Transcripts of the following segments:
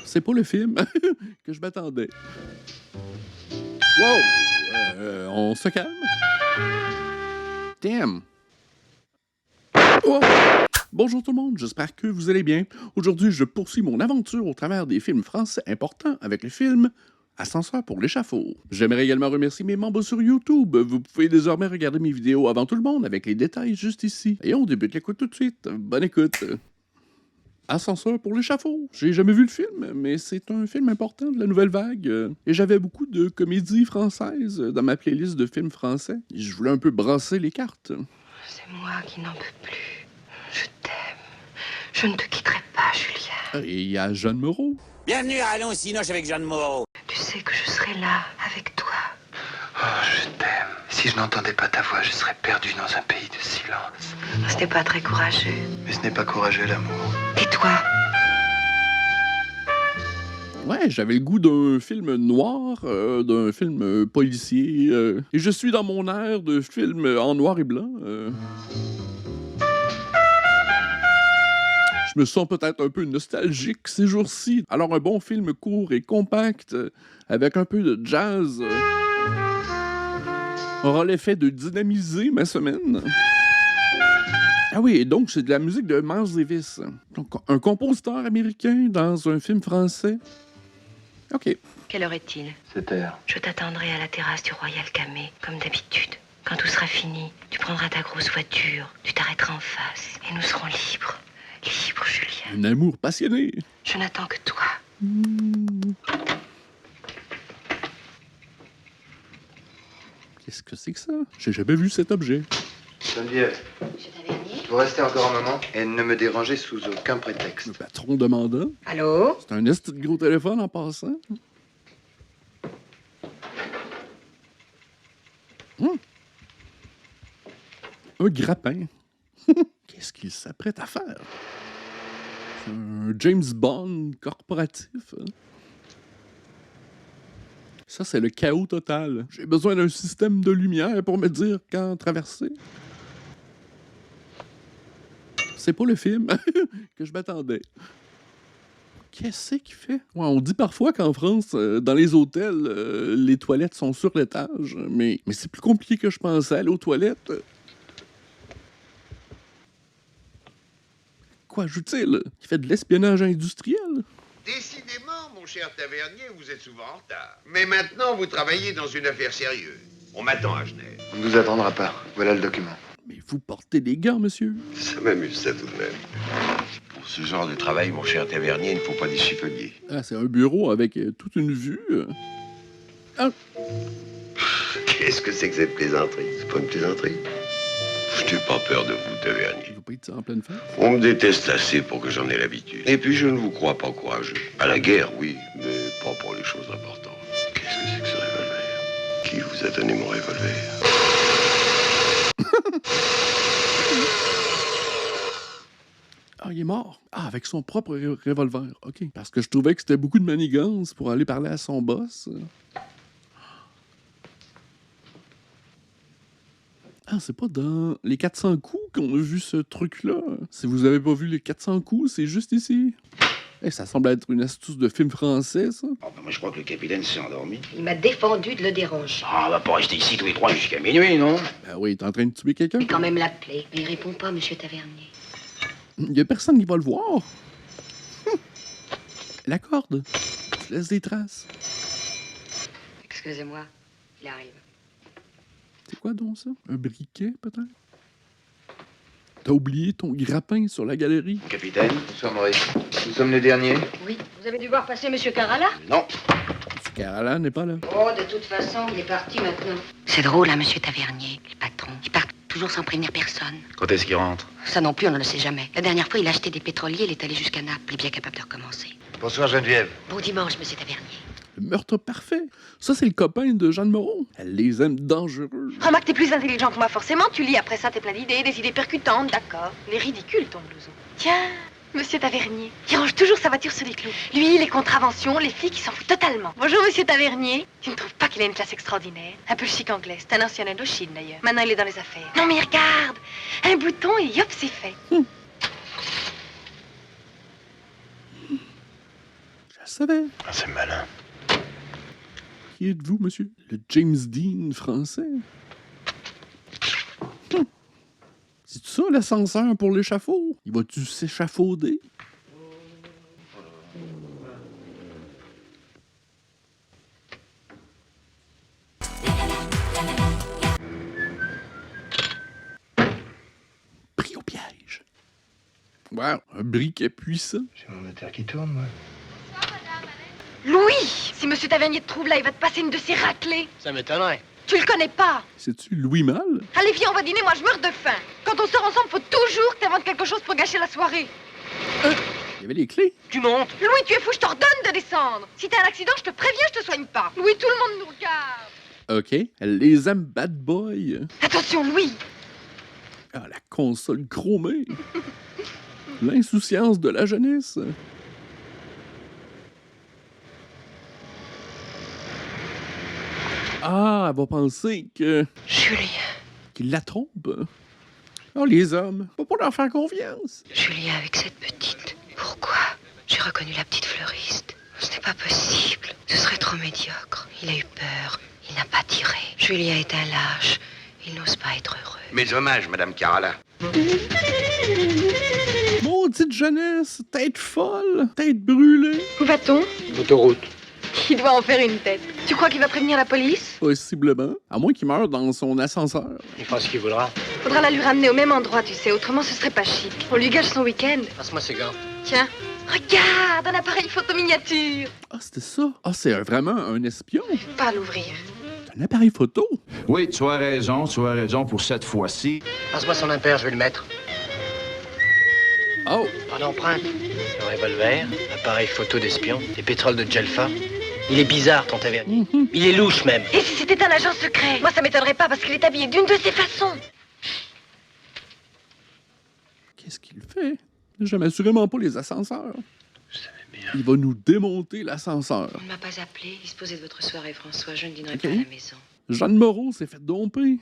C'est pas le film que je m'attendais. Wow! On se calme. Damn! Oh! Bonjour tout le monde, j'espère que vous allez bien. Aujourd'hui, je poursuis mon aventure au travers des films français importants avec le film Ascenseur pour l'échafaud. J'aimerais également remercier mes membres sur YouTube. Vous pouvez désormais regarder mes vidéos avant tout le monde avec les détails juste ici. Et on débute l'écoute tout de suite. Bonne écoute. Ascenseur pour l'échafaud. J'ai jamais vu le film, mais c'est un film important de la nouvelle vague. Et j'avais beaucoup de comédies françaises dans ma playlist de films français. Je voulais un peu brasser les cartes. C'est moi qui n'en peux plus. Je t'aime. Je ne te quitterai pas, Julien. Et il y a Jeanne Moreau. Bienvenue à Allons Cinoche avec Jeanne Moreau. Tu sais que je serai là, avec toi. Oh, je t'aime. Si je n'entendais pas ta voix, je serais perdu dans un pays de silence. Ce n'est pas très courageux. Mais ce n'est pas courageux, l'amour. Et toi? Ouais, j'avais le goût d'un film noir, d'un film policier. Et je suis dans mon air de film en noir et blanc. Je me sens peut-être un peu nostalgique ces jours-ci. Alors un bon film court et compact, avec un peu de jazz, aura l'effet de dynamiser ma semaine. Ah oui, et donc c'est de la musique de Miles Davis. Donc un compositeur américain dans un film français. OK. Quelle heure est-il? 7 heures. Je t'attendrai à la terrasse du Royal Camé, comme d'habitude. Quand tout sera fini, tu prendras ta grosse voiture, tu t'arrêteras en face, et nous serons libres. Libre, Julien. Un amour passionné. Je n'attends que toi. Qu'est-ce que c'est que ça? J'ai jamais vu cet objet. Geneviève, Monsieur Tavernier? vous restez encore un moment et ne me dérangez sous aucun prétexte. Le patron demandant. Allô? C'est un esti de gros téléphone en passant. Un grappin. Qu'est-ce qu'il s'apprête à faire? C'est un James Bond corporatif. Hein? Ça, c'est le chaos total. J'ai besoin d'un système de lumière pour me dire quand traverser. C'est pas le film que je m'attendais. Qu'est-ce qu'il fait? Ouais, on dit parfois qu'en France, dans les hôtels, les toilettes sont sur l'étage, mais c'est plus compliqué que je pensais, aller aux toilettes. Quoi ajoute-t-il? Il fait de l'espionnage industriel? Décidément, mon cher Tavernier, vous êtes souvent en retard. Mais maintenant, vous travaillez dans une affaire sérieuse. On m'attend à Genève. On ne vous attendra pas. Voilà le document. Mais vous portez des gants, monsieur. Ça m'amuse, ça, tout de même. Pour ce genre de travail, mon cher Tavernier, il ne faut pas des chiffonniers. Ah, c'est un bureau avec toute une vue. Ah, Qu'est-ce que c'est que cette plaisanterie? C'est pas une plaisanterie. Je n'ai pas peur de vous, Tavernier. il va pas être ça en pleine face. On me déteste assez pour que j'en ai l'habitude. Et puis, je ne vous crois pas courageux. À la guerre, oui, mais pas pour les choses importantes. Qu'est-ce que c'est que ce revolver? Qui vous a donné mon revolver? Ah, il est mort. Ah, avec son propre revolver. OK. Parce que je trouvais que c'était beaucoup de manigances pour aller parler à son boss. Ah, c'est pas dans les 400 coups qu'on a vu ce truc-là. Si vous avez pas vu les 400 coups, c'est juste ici. Eh, ça semble être une astuce de film français, ça. Oh, bah, moi, je crois que le capitaine s'est endormi. Il m'a défendu de le déranger. Ah, on va pas rester ici tous les trois jusqu'à minuit, non? Ben oui, il est en train de tuer quelqu'un. Je vais quand même l'appeler. Mais il répond pas, monsieur Tavernier. Il y a personne qui va le voir. La corde. Tu laisses des traces. Excusez-moi, il arrive. C'est quoi donc ça? Un briquet, peut-être? T'as oublié ton grappin sur la galerie? Capitaine, bonsoir Maurice. Nous sommes les derniers. Oui, vous avez dû voir passer monsieur Carala? Non. Carala n'est pas là. Oh, de toute façon, il est parti maintenant. C'est drôle, hein, monsieur Tavernier, le patron. Il part toujours sans prévenir personne. Quand est-ce qu'il rentre? Ça non plus, on ne le sait jamais. La dernière fois, il a acheté des pétroliers, il est allé jusqu'à Naples. Il est bien capable de recommencer. Bonsoir Geneviève. Bon dimanche, monsieur Tavernier. Le meurtre parfait. Ça, c'est le copain de Jeanne Moreau. Elle les aime dangereux. Remarque, t'es plus intelligent que moi, forcément. Tu lis après ça, t'es plein d'idées, des idées percutantes, d'accord. Il est ridicule, ton blouson. Tiens, monsieur Tavernier, il range toujours sa voiture sur les clous. Lui, les contraventions, les flics, il s'en fout totalement. Bonjour, monsieur Tavernier. Tu ne trouves pas qu'il a une classe extraordinaire? Un peu le chic anglais. C'est un ancien Indochine, d'ailleurs. Maintenant, il est dans les affaires. Non, mais regarde, un bouton et hop, c'est fait. savais. Ah, c'est malin. Qui êtes-vous, monsieur? Le James Dean français? C'est ça, l'ascenseur pour l'échafaud? Il va-tu s'échafauder? Pris au piège. Wow, un briquet puissant. J'ai mon moteur qui tourne, moi. Louis! Si Monsieur Tavernier te trouve là, il va te passer une de ses raclées. Ça m'étonnerait. Tu le connais pas. C'est-tu Louis Malle? Allez, viens, on va dîner, moi je meurs de faim. Quand on sort ensemble, faut toujours que t'inventes quelque chose pour gâcher la soirée. Il y avait les clés. Tu montes. Louis, tu es fou, je t'ordonne de descendre. Si t'as un accident, je te préviens, je te soigne pas. Louis, tout le monde nous regarde. OK. Elle les aime bad boy. Attention, Louis. Ah, la console chromée. L'insouciance de la jeunesse. Ah, elle va penser que... Julien. qu'il la trompe. Oh, les hommes, faut pas leur faire confiance. Julien avec cette petite. Pourquoi? J'ai reconnu la petite fleuriste. Ce n'est pas possible. Ce serait trop médiocre. Il a eu peur. Il n'a pas tiré. Julien est un lâche. Il n'ose pas être heureux. Mes hommages, Madame Carala. Maudite jeunesse, tête folle, tête brûlée. Où va-t-on? L'autoroute. Il doit en faire une tête. Tu crois qu'il va prévenir la police? Possiblement. À moins qu'il meure dans son ascenseur. Il fera ce qu'il voudra. Faudra la lui ramener au même endroit, tu sais. Autrement, ce serait pas chic. On lui gâche son week-end. Passe-moi ces gants. Tiens, regarde, un appareil photo miniature. Ah, c'était ça. Ah, c'est vraiment un espion. Pas à l'ouvrir. C'est un appareil photo. Oui, tu as raison pour cette fois-ci. Passe-moi son impair, je vais le mettre. Oh, Pas d'empreinte. Le revolver, appareil photo d'espion, des pétroles de Jelfa. Il est bizarre, ton Tavernier. Il est louche, même. Et si c'était un agent secret? Moi, ça m'étonnerait pas parce qu'il est habillé d'une de ces façons. qu'est-ce qu'il fait? J'aime assurément pas les ascenseurs. Je savais bien. Il va nous démonter l'ascenseur. On ne m'a pas appelé. Disposez de votre soirée, François. Je ne dînerai Ok. pas à la maison. Jeanne Moreau s'est fait domper.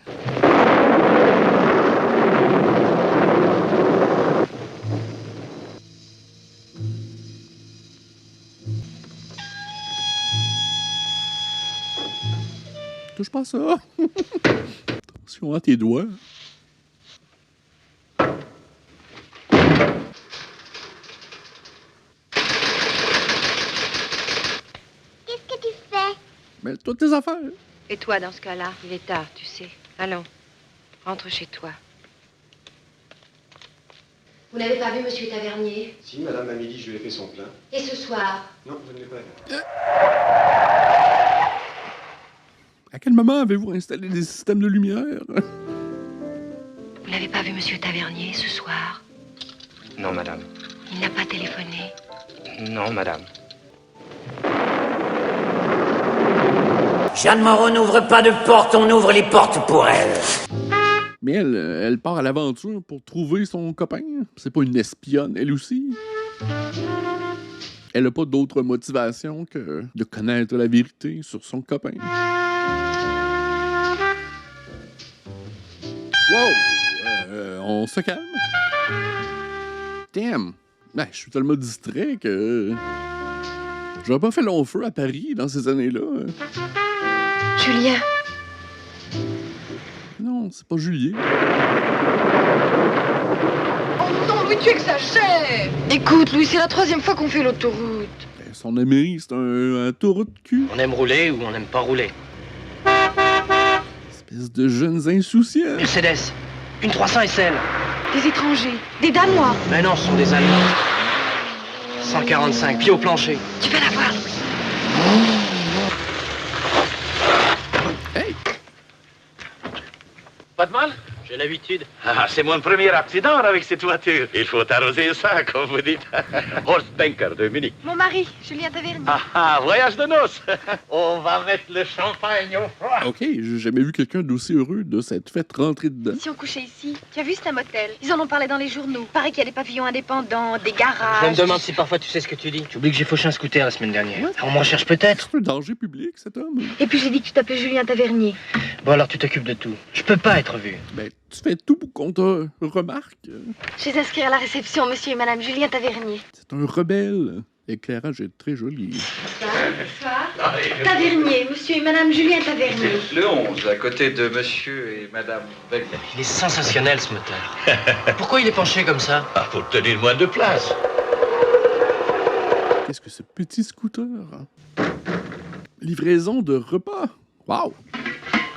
Touche pas ça. Attention à tes doigts. Qu'est-ce que tu fais? Mais toutes tes affaires. Et toi, dans ce cas-là? Il est tard, tu sais. Allons, rentre chez toi. Vous n'avez pas vu Monsieur Tavernier? Si, madame, à midi, je lui ai fait son plein. Et ce soir? Non, je ne l'ai pas vu. À quel moment avez-vous installé des systèmes de lumière? Vous n'avez pas vu Monsieur Tavernier ce soir? Non, madame. Il n'a pas téléphoné. Non, madame. Jeanne Moreau n'ouvre pas de porte, on ouvre les portes pour elle. Mais elle part à l'aventure pour trouver son copain. C'est pas une espionne, elle aussi. Elle a pas d'autre motivation que de connaître la vérité sur son copain. Wow! On se calme. Damn! Ben, je suis tellement distrait que... J'aurais pas fait long feu à Paris dans ces années-là. Julien. Non, c'est pas Julien. Oh non, Louis, tu exagères. Écoute, Louis, c'est la 3e fois qu'on fait l'autoroute. Ben, son ami, c'est un taureau de cul. On aime rouler ou on n'aime pas rouler. Espèce de jeunes insouciants. Mercedes. Une 300 SL. Des étrangers, des Danois. Mais non, ce sont des Allemands. 145, pieds au plancher. Tu vas la voir, Louis. Hey! Pas de mal? J'ai l'habitude. Ah, c'est mon premier accident avec cette voiture. Il faut arroser ça, comme vous dites. Horst Banker de Munich. Mon mari, Julien Tavernier. Ah, voyage de noces. On va mettre le champagne au froid. Ok, j'ai jamais vu quelqu'un d'aussi heureux de s'être fait rentrer dedans. Si on couchait ici, tu as vu, c'est un motel. Ils en ont parlé dans les journaux. Paraît qu'il y a des pavillons indépendants, des garages. Je me demande si parfois tu sais ce que tu dis. Tu oublies que j'ai fauché un scooter la semaine dernière. On me recherche peut-être. C'est un danger public, cet homme. Et puis j'ai dit que tu t'appelais Julien Tavernier. Bon alors tu t'occupes de tout. Je peux pas être vu. Ben, tu fais tout pour qu'on te remarque. Je vais inscrire à la réception, monsieur et madame Julien Tavernier. C'est un rebelle. L'éclairage est très joli. Bonsoir. Tavernier, monsieur et madame Julien Tavernier. Le 11, à côté de monsieur et madame Bellier. Il est sensationnel, ce moteur. Pourquoi il est penché comme ça? Pour tenir moins de place. Qu'est-ce que ce petit scooter? Livraison de repas. Wow!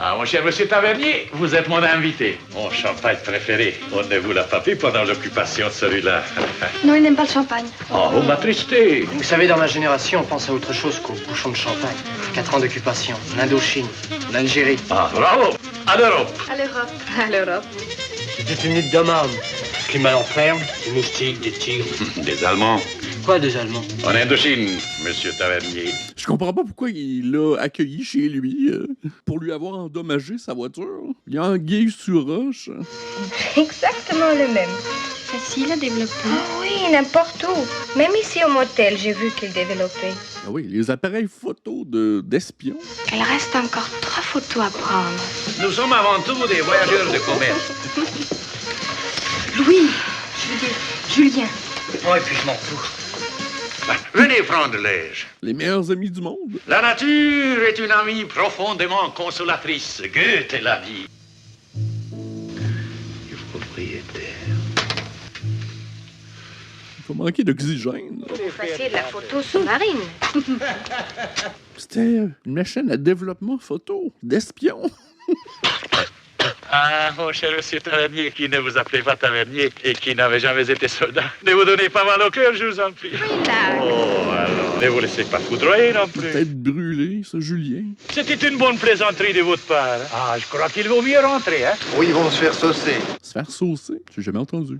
Ah, mon cher monsieur Tavernier, vous êtes mon invité. Mon champagne préféré. On ne vous l'a pas pris pendant l'occupation de celui-là. Non, il n'aime pas le champagne. Oh, vous m'attristez. Vous savez, dans ma génération, on pense à autre chose qu'au bouchon de champagne. 4 ans d'occupation, l'Indochine, l'Algérie. Ah, bravo. À l'Europe. À l'Europe. À l'Europe. J'étais venu de Daman. Climat en ferme, des moustiques, des tigres. Des Allemands. Quoi, des Allemands? En Indochine, monsieur Tavernier. Je comprends pas pourquoi il l'a accueilli chez lui pour lui avoir endommagé sa voiture. Il a anguille sur roche. Exactement le même. Facile à développer. Oh oui, n'importe où. Même ici au motel, j'ai vu qu'il développait. Ah oui, les appareils photos d'espions. Il reste encore 3 photos à prendre. Nous sommes avant tout des voyageurs de commerce. Louis, je veux dire, Julien. Oh, et puis je m'en fous. Venez prendre l'air. Les meilleurs amis du monde. La nature est une amie profondément consolatrice. Goethe l'a dit. Le propriétaire. Il faut manquer d'oxygène. Vous fassiez de la photo sous-marine. C'était une machine à développement photo d'espions. Ah, mon cher monsieur Tavernier, qui ne vous appelez pas Tavernier et qui n'avait jamais été soldat, ne vous donnez pas mal au cœur, je vous en prie. Oh, alors, ne vous laissez pas foudroyer non plus. Peut-être brûlé, ce Julien. C'était une bonne plaisanterie de votre part. Ah, je crois qu'il vaut mieux rentrer, hein. Oui, ils vont se faire saucer. Se faire saucer? J'ai jamais entendu.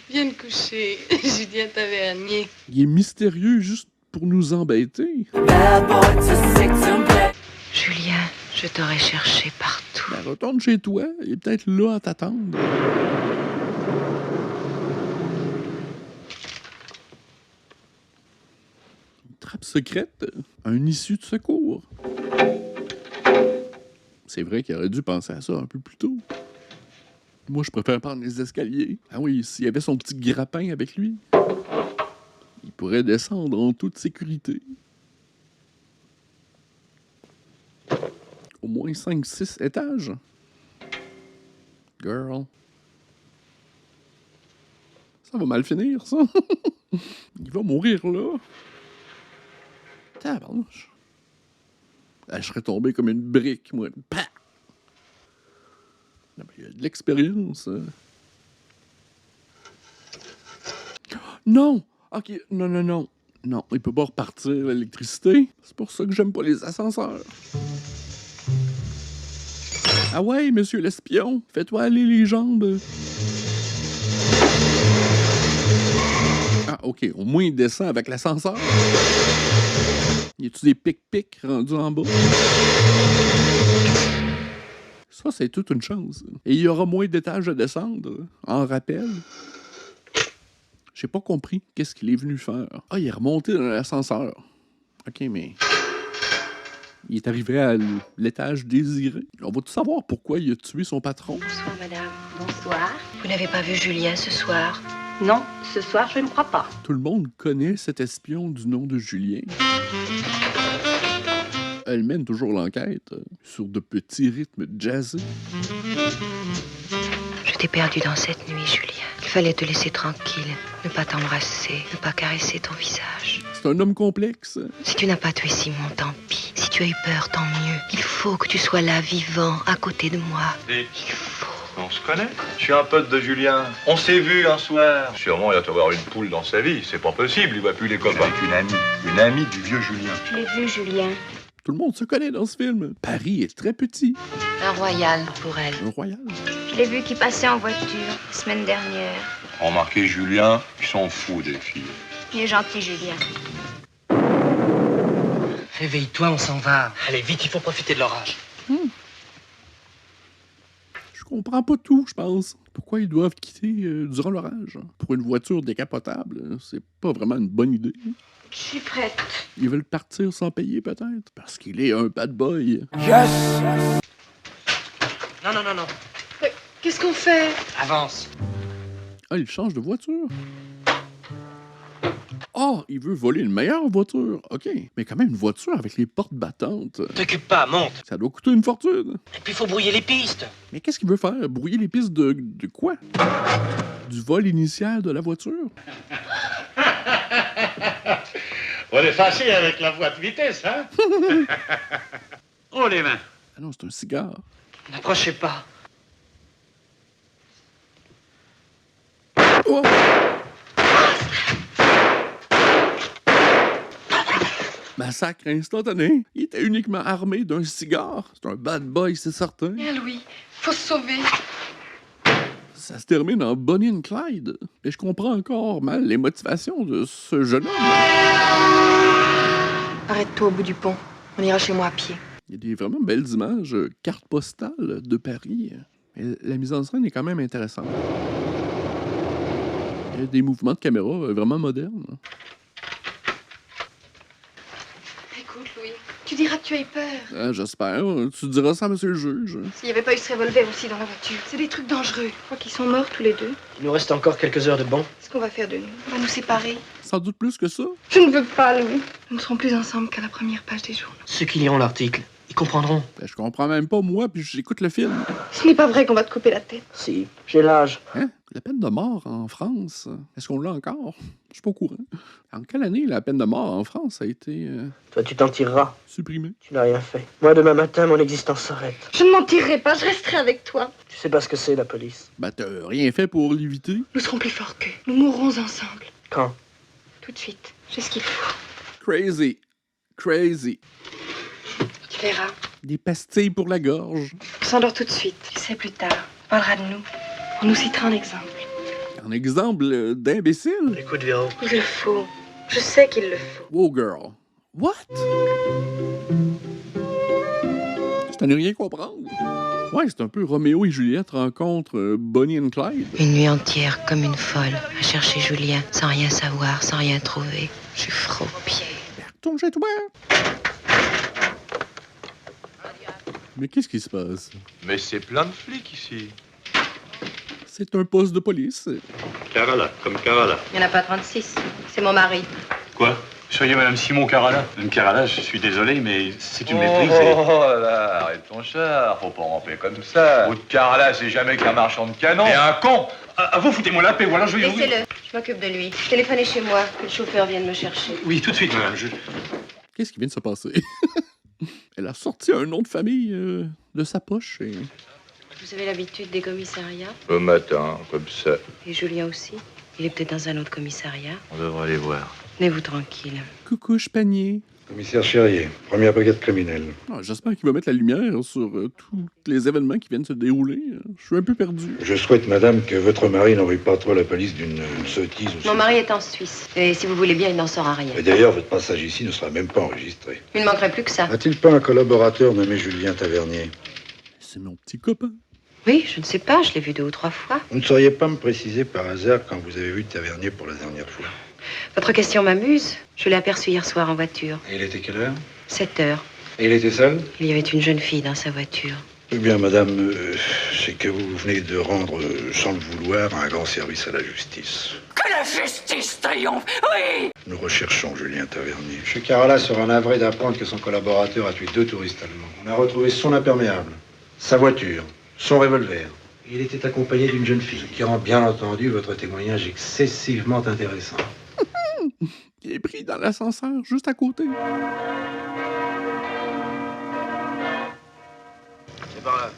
Viens te coucher, Julien Tavernier. Il est mystérieux juste pour nous embêter. Julien, je t'aurais cherché partout. Ben, retourne chez toi, il est peut-être là à t'attendre. Une trappe secrète, un issue de secours. C'est vrai qu'il aurait dû penser à ça un peu plus tôt. Moi, je préfère prendre les escaliers. Ah oui, s'il y avait son petit grappin avec lui, il pourrait descendre en toute sécurité. Au moins 5-6 étages. Girl. Ça va mal finir, ça. Il va mourir là. Tabarnouche. Je serais tombé comme une brique, moi. Pah! Non, mais il y a de l'expérience. Non! Ok, non. Non, il peut pas repartir l'électricité. C'est pour ça que j'aime pas les ascenseurs. Ah ouais, monsieur l'espion, fais-toi aller les jambes. Ah, ok, au moins il descend avec l'ascenseur. Y a-tu des pic-pic rendus en bas? Ça, c'est toute une chance. Et il y aura moins d'étages à descendre, en rappel. J'ai pas compris qu'est-ce qu'il est venu faire. Ah, il est remonté dans l'ascenseur. Ok, mais... il est arrivé à l'étage désiré. On va tout savoir pourquoi il a tué son patron. Bonsoir, madame. Bonsoir. Vous n'avez pas vu Julien ce soir? Non, ce soir, je ne crois pas. Tout le monde connaît cet espion du nom de Julien. Elle mène toujours l'enquête sur de petits rythmes jazzés. Je t'ai perdu dans cette nuit, Julien. Il fallait te laisser tranquille, ne pas t'embrasser, ne pas caresser ton visage. C'est un homme complexe. Si tu n'as pas tué Simon, tant pis. Si tu as eu peur, tant mieux. Il faut que tu sois là, vivant, à côté de moi. Il faut. On se connaît. Je suis un pote de Julien. On s'est vu un soir. Sûrement, il va avoir une poule dans sa vie. C'est pas possible, il voit plus les copains. Avec une amie du vieux Julien. Je l'ai vu, Julien. Tout le monde se connaît dans ce film. Paris est très petit. Un royal pour elle. Un royal. Je l'ai vu qui passait en voiture la semaine dernière. Remarquez, Julien, il s'en fout des filles. Il est gentil, Julien. Réveille-toi, on s'en va. Allez, vite, il faut profiter de l'orage. Je comprends pas tout, je pense. Pourquoi ils doivent quitter durant l'orage? Pour une voiture décapotable, c'est pas vraiment une bonne idée. Je suis prête. Ils veulent partir sans payer, peut-être? Parce qu'il est un bad boy. Yes! Non. Qu'est-ce qu'on fait? Avance. Ah, il change de voiture. Ah, il veut voler une meilleure voiture. OK. Mais quand même, une voiture avec les portes battantes. T'occupe pas, monte. Ça doit coûter une fortune. Et puis, faut brouiller les pistes. Mais qu'est-ce qu'il veut faire? Brouiller les pistes de quoi? Du vol initial de la voiture? On est fâché avec la voie de vitesse, hein? Oh, les mains. Ah non, c'est un cigare. N'approchez pas. Oh! Massacre instantané. Il était uniquement armé d'un cigare. C'est un bad boy, c'est certain. Bien, Louis, faut se sauver. Ça se termine en Bonnie and Clyde. Et je comprends encore mal les motivations de ce jeune homme. Arrête-toi au bout du pont. On ira chez moi à pied. Il y a des vraiment belles images, cartes postales de Paris. Et la mise en scène est quand même intéressante. Il y a des mouvements de caméra vraiment modernes. Écoute, Louis, tu diras que tu as eu peur. Ah, j'espère. Tu diras ça à monsieur le juge. S'il n'y avait pas eu ce revolver aussi dans la voiture. C'est des trucs dangereux. Je crois qu'ils sont morts tous les deux. Il nous reste encore quelques heures de bon. Qu'est-ce qu'on va faire de nous? On va nous séparer. Sans doute plus que ça. Je ne veux pas, Louis. Nous ne serons plus ensemble qu'à la première page des journaux. Ceux qui liront l'article, ils comprendront. Ben, je comprends même pas, moi, puis j'écoute le film. Ce n'est pas vrai qu'on va te couper la tête. Si, j'ai l'âge. Hein? La peine de mort en France, est-ce qu'on l'a encore? Je suis pas au courant. En quelle année la peine de mort en France a été Toi, tu t'en tireras. supprimée? Tu n'as rien fait. Moi, demain matin, mon existence s'arrête. Je ne m'en tirerai pas, je resterai avec toi. Tu sais pas ce que c'est, la police. Ben, t'as rien fait pour l'éviter? Nous serons plus forts qu'eux. Nous mourrons ensemble. Quand? Tout de suite. J'ai ce qu'il faut. Crazy. Crazy. Tu verras. Des pastilles pour la gorge. On s'endort tout de suite. Tu sais, plus tard, on parlera de nous. On nous citera en exemple. Un exemple d'imbécile? Écoute, Véro. Il le faut. Je sais qu'il le faut. Wow, girl. What? C'est à ne rien comprendre. Ouais, c'est un peu Roméo et Juliette rencontrent Bonnie and Clyde. Une nuit entière, comme une folle, à chercher Julien, sans rien savoir, sans rien trouver. Je suis froid aux pieds. Retourne chez toi. Mais qu'est-ce qui se passe? Mais c'est plein de flics ici. C'est un poste de police. Carala, comme Carala. Il n'y en a pas 36. C'est mon mari. Quoi? Soyez Madame Simon Carala. Madame Carala, je suis désolé, mais c'est une méprise. Oh là, arrête ton char, faut pas ramper comme ça. Votre Carala, c'est jamais qu'un marchand de canon. Et un con. Vous foutez-moi la paix, ou alors je vais vous... Laissez-le. Je m'occupe de lui. Téléphonez chez moi, que le chauffeur vienne me chercher. Oui, tout de suite, madame. Qu'est-ce qui vient de se passer? Elle a sorti un nom de famille de sa poche et... Vous avez l'habitude des commissariats? Au matin, comme ça. Et Julien aussi? Il est peut-être dans un autre commissariat. On devrait aller voir. Tenez-vous tranquille. Coucouche panier. Commissaire Cherrier, première brigade criminelle. Ah, j'espère qu'il va mettre la lumière sur tous les événements qui viennent se dérouler. Je suis un peu perdu. Je souhaite, madame, que votre mari n'envoie pas trop la police d'une sottise ou Mon mari est en Suisse. Et si vous voulez bien, il n'en saura rien. Et d'ailleurs, votre passage ici ne sera même pas enregistré. Il ne manquerait plus que ça. A-t-il pas un collaborateur nommé Julien Tavernier? C'est mon petit copain. Oui, je ne sais pas, je l'ai vu 2 ou 3 fois. Vous ne sauriez pas me préciser par hasard quand vous avez vu Tavernier pour la dernière fois? Votre question m'amuse. Je l'ai aperçu hier soir en voiture. Et il était quelle heure? 7 heures. Et il était seul? Il y avait une jeune fille dans sa voiture. Eh bien, madame, c'est que vous venez de rendre, sans le vouloir, un grand service à la justice. Que la justice triomphe, oui! Nous recherchons Julien Tavernier. M. Carala sera navré d'apprendre que son collaborateur a tué 2 touristes allemands. On a retrouvé son imperméable, sa voiture, son revolver. Il était accompagné d'une jeune fille. Ce qui rend bien entendu votre témoignage excessivement intéressant. Il est pris dans l'ascenseur, juste à côté. C'est par là.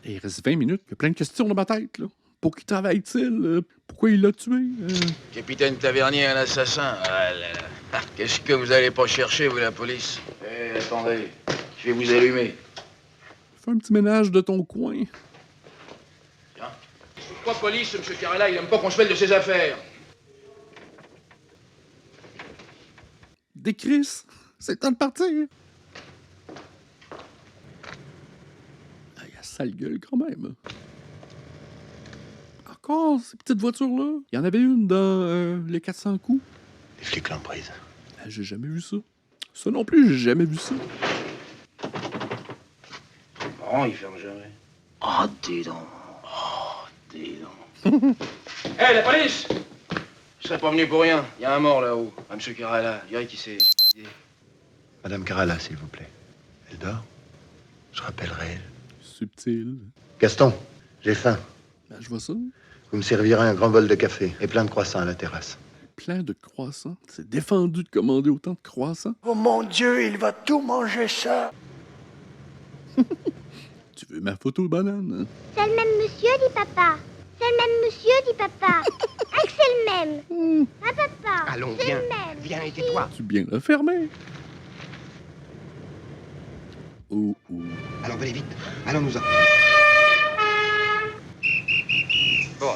Et il reste 20 minutes. Il y a plein de questions dans ma tête, là. Pour qui travaille-t-il? Pourquoi il l'a tué? Capitaine Tavernier, un assassin. Ah là là. Qu'est-ce que vous allez pas chercher, vous, la police? Eh, attendez. Je vais vous allumer. Fais un petit ménage de ton coin. Tiens. Pourquoi police, monsieur Carala? Il aime pas qu'on se mêle de ses affaires. Des Chris, c'est le temps de partir. Ah, il a sale gueule quand même. Encore ces petites voitures-là. Il y en avait une dans les 400 coups. Les flics l'ont prise. Ah, j'ai jamais vu ça. Ça non plus, j'ai jamais vu ça. Bon, il ferme jamais. Oh, dis donc. Oh, dis donc. Hé, la police! Je serais pas venu pour rien. Il y a un mort là-haut. Un monsieur Carala. Je dirais qu'il s'est suicidé. Madame Carala, s'il vous plaît. Elle dort? Je rappellerai. Subtil. Gaston, j'ai faim. Ben, je vois ça. Vous me servirez un grand bol de café et plein de croissants à la terrasse. Plein de croissants. C'est défendu de commander autant de croissants. Oh mon Dieu, il va tout manger ça. Tu veux ma photo de banane? C'est le même monsieur, dit papa. C'est le même monsieur, dit papa. Ah, c'est le même. Ah, papa. Allons, c'est viens. le même. Viens et tais-toi. Tu bien refermé? Oh, oh. Allons, venez vite. Allons-nous-en. Bon.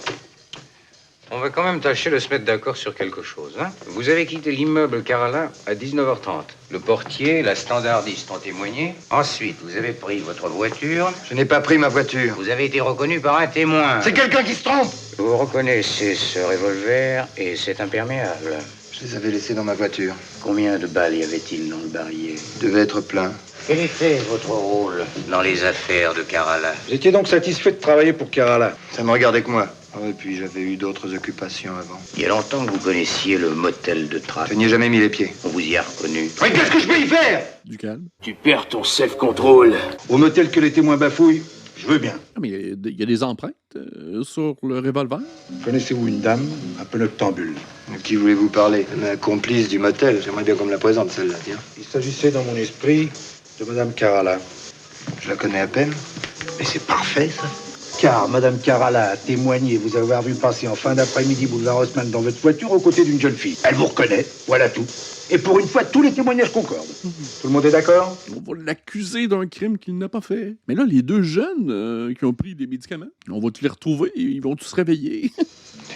On va quand même tâcher de se mettre d'accord sur quelque chose, hein. Vous avez quitté l'immeuble Carala à 19h30. Le portier, la standardiste ont témoigné. Ensuite, vous avez pris votre voiture. Je n'ai pas pris ma voiture. Vous avez été reconnu par un témoin. C'est quelqu'un qui se trompe. Vous reconnaissez ce revolver et cet imperméable. Je les avais laissés dans ma voiture. Combien de balles y avait-il dans le barillet? Devait être plein. Quel était votre rôle dans les affaires de Carala? J'étais donc satisfait de travailler pour Carala. Ça me regardait que moi. Et puis j'avais eu d'autres occupations avant. Il y a longtemps que vous connaissiez le motel de Trappes. Je n'y ai jamais mis les pieds. On vous y a reconnu. Mais qu'est-ce que je peux y faire? Du calme. Tu perds ton self-control. Au motel que les témoins bafouillent, je veux bien. Ah, mais il y a des empreintes sur le revolver. Connaissez-vous une dame un peu noctambule? De qui voulez-vous parler? Un complice du motel. J'aimerais bien qu'on me la présente, celle-là, tiens. Il s'agissait dans mon esprit de Madame Carala. Je la connais à peine. Mais c'est parfait, ça. Car Madame Carala a témoigné vous avoir vu passer en fin d'après-midi boulevard Haussmann dans votre voiture aux côtés d'une jeune fille. Elle vous reconnaît, voilà tout. Et pour une fois, tous les témoignages concordent. Tout le monde est d'accord? On va l'accuser d'un crime qu'il n'a pas fait. Mais là, les deux jeunes qui ont pris des médicaments, on va-tu les retrouver? Ils vont tous se réveiller?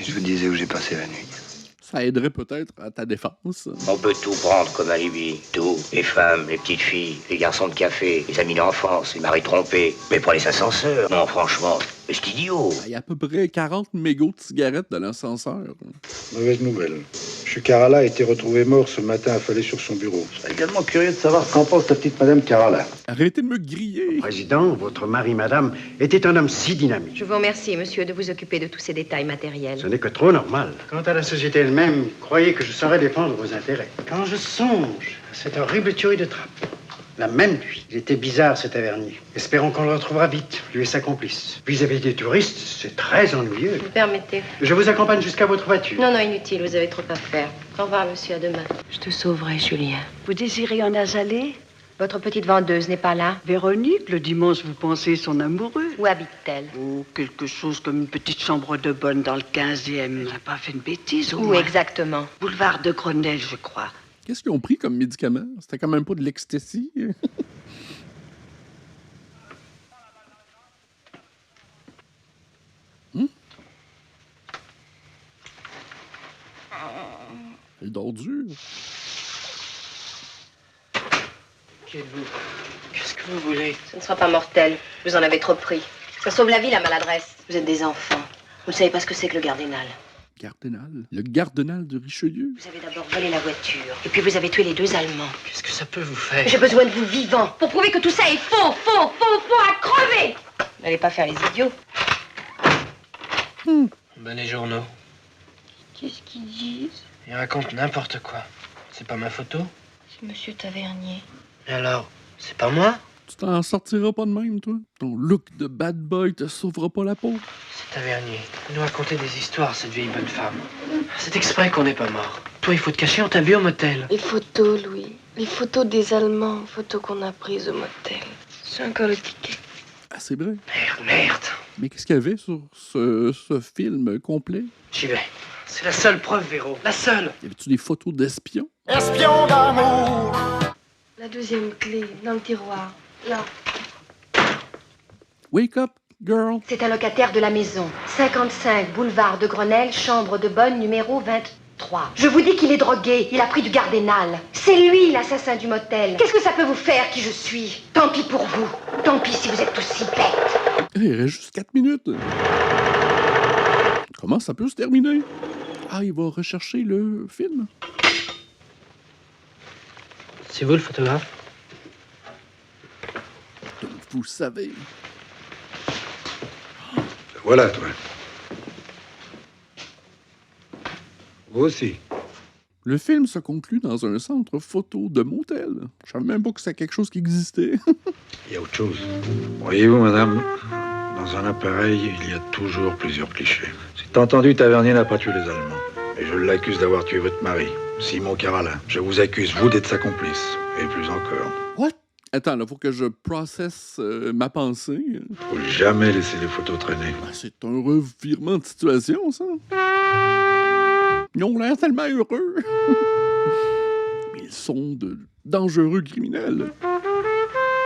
Je vous disais où j'ai passé la nuit. Ça aiderait peut-être à ta défense. On peut tout prendre comme alibi. Tout. Les femmes, les petites filles, les garçons de café, les amis d'enfance, les maris trompés. Mais pas les ascenseurs. Non, franchement, c'est idiot. Il y a à peu près 40 mégots de cigarettes dans l'ascenseur. Mauvaise nouvelle. M. Carala a été retrouvé mort ce matin affalé sur son bureau. Je serais également curieux de savoir ce qu'en pense la petite Madame Carala. Arrêtez de me griller. Président, votre mari, madame, était un homme si dynamique. Je vous remercie, monsieur, de vous occuper de tous ces détails matériels. Ce n'est que trop normal. Quant à la société elle-même, croyez que je saurais défendre vos intérêts. Quand je songe à cette horrible tuerie de Trappes, la même nuit, il était bizarre cet tavernier. Espérons qu'on le retrouvera vite, lui et sa complice. Vis-à-vis des touristes, c'est très ennuyeux. Vous permettez? Je vous accompagne jusqu'à votre voiture. Non, non, inutile, vous avez trop à faire. Au revoir, monsieur, à demain. Je te sauverai, Julien. Vous désirez en Azalée? Votre petite vendeuse n'est pas là? Véronique, le dimanche, vous pensez son amoureux? Où habite-t-elle? Oh, quelque chose comme une petite chambre de bonne dans le 15e. Elle n'a pas fait une bêtise, au Où moins. exactement? Boulevard de Grenelle, je crois. Qu'est-ce qu'ils ont pris comme médicament? C'était quand même pas de l'ecstasy. Elle dort dur. Qui êtes-vous? Qu'est-ce que vous voulez? Ce ne sera pas mortel. Vous en avez trop pris. Ça sauve la vie, la maladresse. Vous êtes des enfants. Vous ne savez pas ce que c'est que le Gardénal. Gardénal? Le Gardénal de Richelieu? Vous avez d'abord volé la voiture. Et puis vous avez tué les deux Allemands. Qu'est-ce que ça peut vous faire? J'ai besoin de vous vivants pour prouver que tout ça est faux, faux, faux, faux à crever. N'allez pas faire les idiots. Ben, les journaux. Qu'est-ce qu'ils disent? Ils racontent n'importe quoi. C'est pas ma photo? C'est monsieur Tavernier. Et alors, c'est pas moi? Tu t'en sortiras pas de même, toi? Ton look de bad boy te sauvera pas la peau. C'est Tavernier. Il nous racontait des histoires, cette vieille bonne femme. C'est exprès qu'on n'est pas mort. Toi, il faut te cacher, on t'a vu au motel. Les photos, Louis. Les photos des Allemands, photos qu'on a prises au motel. J'ai encore le ticket. Ah, c'est vrai. Merde. Mais qu'est-ce qu'il y avait sur ce film complet? J'y vais. C'est la seule preuve, Véro. La seule. Y avait-tu des photos d'espions? Espion d'amour. La deuxième clé, dans le tiroir. Là. Wake up, girl. C'est un locataire de la maison. 55 boulevard de Grenelle, chambre de bonne, numéro 23. Je vous dis qu'il est drogué. Il a pris du Gardénal. C'est lui, l'assassin du motel. Qu'est-ce que ça peut vous faire, qui je suis? Tant pis pour vous. Tant pis si vous êtes aussi bête. Il reste juste 4 minutes. Comment ça peut se terminer? Ah, il va rechercher le film. C'est vous le photographe? Donc, vous savez. Voilà, toi. Vous aussi. Le film se conclut dans un centre photo de motel. Je savais même pas que c'était quelque chose qui existait. Il y a autre chose. Voyez-vous, madame, dans un appareil, il y a toujours plusieurs clichés. C'est entendu, Tavernier n'a pas tué les Allemands. Et je l'accuse d'avoir tué votre mari, Simon Carala. Je vous accuse, vous, d'être sa complice. Et plus encore. What? Attends, là, faut que je processe ma pensée. Faut jamais laisser les photos traîner. Ah, c'est un revirement de situation, ça. Ils ont l'air tellement heureux. Mais ils sont de dangereux criminels.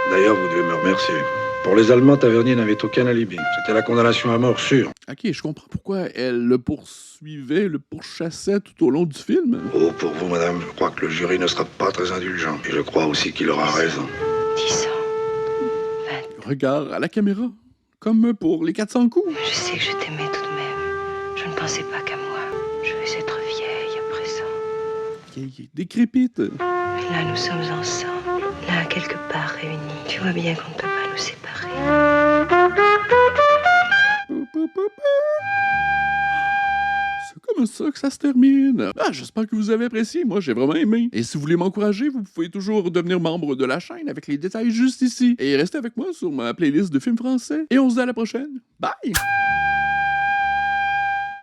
D'ailleurs, vous devez me remercier. Pour les Allemands, Tavernier n'avait aucun alibi. C'était la condamnation à mort sûre. Ok, je comprends pourquoi elle le poursuivait, le pourchassait tout au long du film. Oh, pour vous, madame, je crois que le jury ne sera pas très indulgent. Et je crois aussi qu'il aura raison. 10 ans. Regard à la caméra, comme pour les 400 coups. Je sais que je t'aimais tout de même. Je ne pensais pas qu'à moi. Je vais être vieille à présent. Vieille, décrépite. Mais là, nous sommes ensemble. Là, quelque part réunis. Tu vois bien qu'on ne peut pas nous séparer. C'est comme ça que ça se termine. Ah, j'espère que vous avez apprécié. Moi, j'ai vraiment aimé. Et si vous voulez m'encourager, vous pouvez toujours devenir membre de la chaîne avec les détails juste ici. Et restez avec moi sur ma playlist de films français. Et on se dit à la prochaine. Bye!